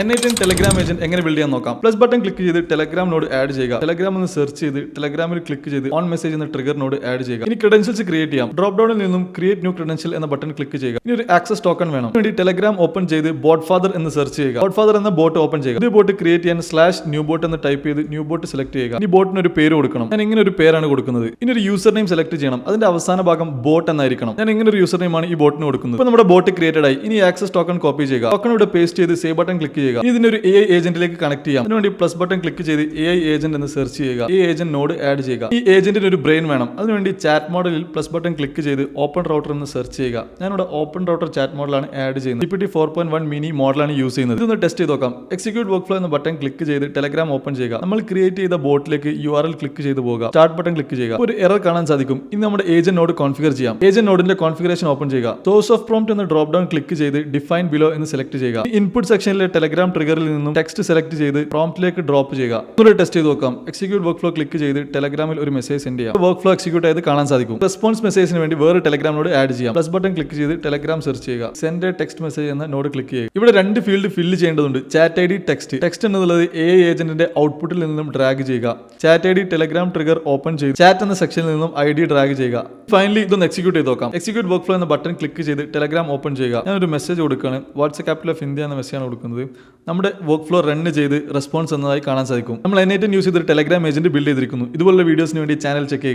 N8 Telegram agent എങ്ങനെ build ചെയ്യാൻ നോക്കാം. പ്ലസ് ബട്ടൺ ക്ലിക്ക് ചെയ്ത് ടെലഗ്രാം നോഡ് ആഡ് ചെയ്യുക. ടെലഗ്രാം എന്ന് സെർച്ച് ചെയ്ത് ടെലഗ്രാമിൽ ക്ലിക്ക് ചെയ്ത് ഓൺ മെസ്സേജ് എന്ന ട്രിഗർ നോഡ് ആഡ് ചെയ്യുക. ഇനി ക്രെഡൻഷ്യൽസ് ക്രിയേറ്റ് ചെയ്യാം. ഡ്രോപ്പ് ഡൗണിൽ നിന്നും ക്രിയേറ്റ് ന്യൂ ക്രെഡൻഷ്യൽ എന്ന ബട്ടൺ ക്ലിക്ക് ചെയ്യുക. ഇനി ഒരു ആക്സസ് ടോക്കൺ വേണം. വേണ്ടി ടെലഗ്രാം ഓപ്പൺ ചെയ്ത് ബോട്ട് ഫാദർ എന്ന് സെർച്ച് ചെയ്യുക. ബോട്ട് ഫാദർ എന്ന ബോട്ട് ഓപ്പൺ ചെയ്യുക. ഒരു ബോട്ട് ക്രിയേറ്റ് ചെയ്യാൻ /ന്യൂ ബോട്ട് എന്ന് ടൈപ്പ് ചെയ്ത് ന്യൂ ബോട്ട് സെലക്ട് ചെയ്യുക. ഈ ബോട്ടിന് ഒരു പേര് കൊടുക്കണം. ഞാൻ ഇങ്ങനെ ഒരു പേരാണ് കൊടുക്കുന്നത്. ഇനി ഒരു യൂസർ നെയിം സെലക്ട് ചെയ്യണം. അതിന്റെ അവസാന ഭാഗം ബോട്ട് എന്നായിരിക്കണം. ഞാൻ ഇങ്ങനെ ഒരു യൂസർ നെയിം ആണ് ഈ ബോട്ടിന് കൊടുക്കുന്നത്. ഇപ്പോൾ നമ്മുടെ ബോട്ട് ക്രിയേറ്റഡ് ആയി. ഇനി ആക്സസ് ടോക്കൺ കോപ്പി ചെയ്യുക. ടോക്കൺ ഇവിടെ പേസ്റ്റ് ചെയ്ത് സേവ് ബട്ടൺ ക്ലിക്ക് ചെയ്യുക. ഇതിന് ഒരു AI ഏജന്റിലേക്ക് കണക്ട് ചെയ്യാം. അതിനുവേണ്ടി പ്ലസ് ബട്ടൺ ക്ലിക്ക് ചെയ്ത് AI ഏജന്റ് എന്ന് സെർച്ച് ചെയ്യുക. ഈ ഏജന്റ് നോഡ് ആഡ് ചെയ്യുക. ഈ ഏജന്റിന് ഒരു ബ്രെയിൻ വേണം. അതിനുവേണ്ടി ചാറ്റ് മോഡലിൽ പ്ലസ് ബട്ടൺ ക്ലിക്ക് ചെയ്ത് ഓപ്പൺ റൗട്ടർ എന്ന് സെർച്ച് ചെയ്യുക. ഞാനിവിടെ ഓപ്പൺ റൗട്ടർ ചാറ്റ് മോഡലാണ് ആഡ് ചെയ്യുന്നത്. GPT 4.1 മിനി മോഡലാണ് യൂസ് ചെയ്യുന്നത്. ഇതൊന്ന് ടെസ്റ്റ് ചെയ്ത് നോക്കാം. എക്സിക്യൂട്ട് വർക്ക് ഫ്ലോ എന്ന ബട്ടൺ ക്ലിക്ക് ചെയ്ത് ടെലഗ്രാം ഓപ്പൺ ചെയ്യുക. നമ്മൾ ക്രിയേറ്റ് ചെയ്ത ബോട്ടിലേക്ക് URL ക്ലിക്ക് ചെയ്ത് പോകുക. സ്റ്റാർട്ട് ബട്ടൺ ക്ലിക്ക് ചെയ്യുക. ഒരു എറർ കാണാൻ സാധിക്കും. ഇനി നമ്മുടെ ഏജന്റ് നോഡ് കോൺഫിഗർ ചെയ്യാം. ഏജന്റ് നോഡിന്റെ കോൺഫിഗറേഷൻ ഓപ്പൺ ചെയ്യുക. സോഴ്സ് ഓഫ് പ്രോംപ്റ്റ് എന്ന ഡ്രോപ്പ് ഡൗൺ ക്ലിക്ക് ചെയ്ത് ഡിഫൈൻ ബിലോ എന്ന് സെലക്ട് ചെയ്യുക. ഇൻപുട്ട് സെക്ഷനിലെ ടെലഗ്രാം ട്രിഗറിൽ നിന്നും ടെക്സ്റ്റ് സെലക്ട് ചെയ്ത് പ്രോംപ്റ്റിലേക്ക് ഡ്രോപ്പ് ചെയ്യുക. ഒരു ടെസ്റ്റ് ചെയ്ത് നോക്കാം. എക്സിക്യൂട്ട് വർക്ക് ഫ്ലോ ക്ലിക്ക് ചെയ്ത് ടെലഗ്രാമിൽ ഒരു മെസ്സേജ് സെൻഡ് ചെയ്യാം. വർക്ക് ഫ്ലോ എക്സിക്യൂട്ട് ആയത് കാണാൻ സാധിക്കും. റെസ്പോൺസ് മെസ്സേജിന് വേണ്ടി വേറെ ടെലഗ്രാം നോഡ് ആഡ് ചെയ്യാം. പ്ലസ് ബട്ടൺ ക്ലിക്ക് ചെയ്ത് ടെലഗ്രാം സെർച്ച് ചെയ്യുക. സെൻഡ് ടെക്സ്റ്റ് മെസ്സേജ് എന്ന നോഡ് ക്ലിക്ക് ചെയ്യുക. ഇവിടെ രണ്ട് ഫീൽഡ് ഫില്ല് ചെയ്യേണ്ടതുണ്ട്. Chat ID text. ടെക്സ്റ്റ് എന്നുള്ളത് AI ഏജന്റിന്റെ ഔട്ട്പുട്ടിൽ നിന്നും ഡ്രാഗ് ചെയ്യുക. Chat ID Telegram trigger open ചെയ്ത് ചാറ്റ് എന്ന സെക്ഷനിൽ നിന്നും ID ഡ്രാഗ് ചെയ്യുക. ഫൈനലി ഇതൊന്ന് എക്സിക്യൂട്ട് ചെയ്ത് നോക്കാം. എക്സിക്യൂട്ട് വർക്ക് ഫ്ലോ എന്ന ബട്ടൺ ക്ലിക്ക് ചെയ്ത് ടെലഗ്രാം ഓപ്പൺ ചെയ്യുക. ഞാനൊരു മെസ്സേജ് കൊടുക്കുകയാണ്. വാട്സ്ആപ്പ് ക്യാപിറ്റൽ ഓഫ് ഇന്ത്യ എന്ന മെസ്സേജാണ് കൊടുക്കുന്നത്. നമ്മുടെ വർക്ക് ഫ്ലോ റൺ ചെയ്ത് റെസ്പോൺസ് എന്നതായി കാണാൻ സാധിക്കും. നമ്മൾ N8 യൂസ് ചെയ്ത് ടെലഗ്രാം ഏജന്റ് ബിൽഡ് ചെയ്തിരിക്കുന്നു. ഇതുപോലുള്ള വീഡിയോസിന് വേണ്ടി ചാനൽ ചെക്ക് ചെയ്യുക.